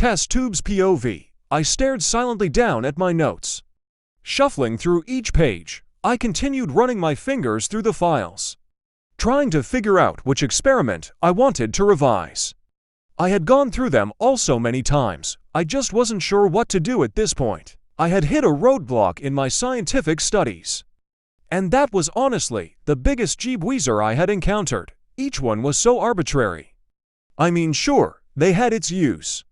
Test tubes POV. I stared silently down at my notes. Shuffling through each page, I continued running my fingers through the files, trying to figure out which experiment I wanted to revise. I had gone through them all so many times, I just wasn't sure what to do at this point. I had hit a roadblock in my scientific studies. And that was honestly the biggest jeebweezer I had encountered. Each one was so arbitrary. I mean, sure, they had its use,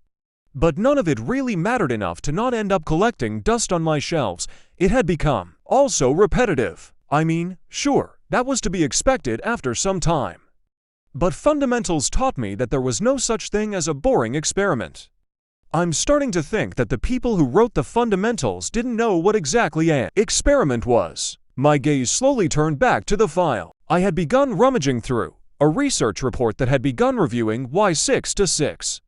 but none of it really mattered enough to not end up collecting dust on my shelves. It had become also repetitive. I mean, sure, that was to be expected after some time. But fundamentals taught me that there was no such thing as a boring experiment. I'm starting to think that the people who wrote the fundamentals didn't know what exactly an experiment was. My gaze slowly turned back to the file I had begun rummaging through, a research report that had begun reviewing Y626,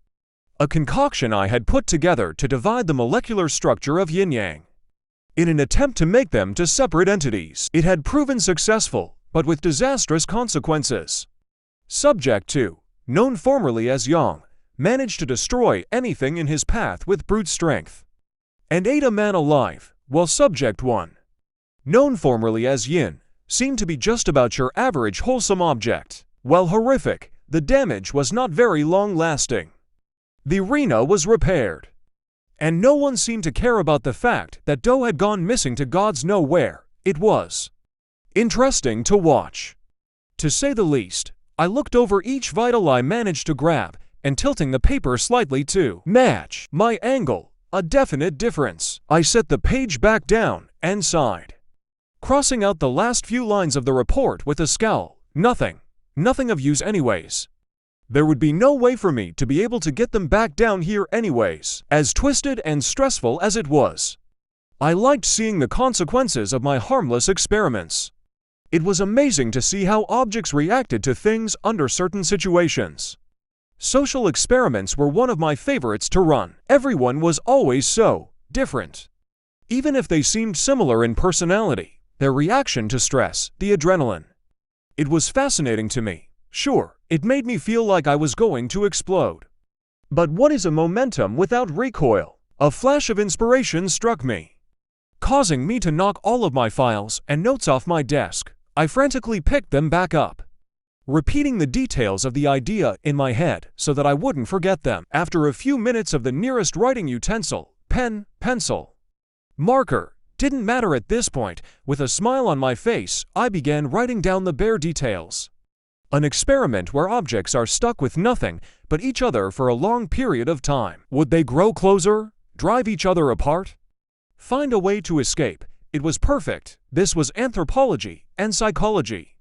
a concoction I had put together to divide the molecular structure of yin-yang, in an attempt to make them to separate entities. It had proven successful, but with disastrous consequences. Subject 2, known formerly as Yang, managed to destroy anything in his path with brute strength, and ate a man alive, while Subject 1, known formerly as Yin, seemed to be just about your average wholesome object. While horrific, the damage was not very long-lasting. The arena was repaired, and no one seemed to care about the fact that Do had gone missing to gods know where. It was interesting to watch, to say the least. I looked over each vital I managed to grab, and tilting the paper slightly to match my angle, a definite difference. I set the page back down and sighed, crossing out the last few lines of the report with a scowl. Nothing of use anyways. There would be no way for me to be able to get them back down here anyways, as twisted and stressful as it was. I liked seeing the consequences of my harmless experiments. It was amazing to see how objects reacted to things under certain situations. Social experiments were one of my favorites to run. Everyone was always so different. Even if they seemed similar in personality, their reaction to stress, the adrenaline. It was fascinating to me. Sure, it made me feel like I was going to explode. But what is a momentum without recoil? A flash of inspiration struck me, causing me to knock all of my files and notes off my desk. I frantically picked them back up, repeating the details of the idea in my head so that I wouldn't forget them. After a few minutes of the nearest writing utensil, pen, pencil, marker, didn't matter at this point. With a smile on my face, I began writing down the bare details. An experiment where objects are stuck with nothing but each other for a long period of time. Would they grow closer? Drive each other apart? Find a way to escape? It was perfect. This was anthropology and psychology.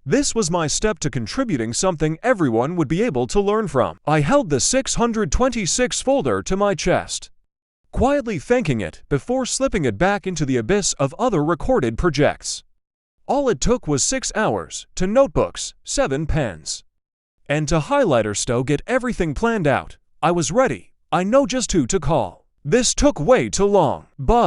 This was my step to contributing something everyone would be able to learn from. I held the 626 folder to my chest, quietly thanking it before slipping it back into the abyss of other recorded projects. All it took was 6 hours, 2 notebooks, 7 pens, and to highlighter stow get everything planned out. I was ready. I know just who to call. This took way too long, but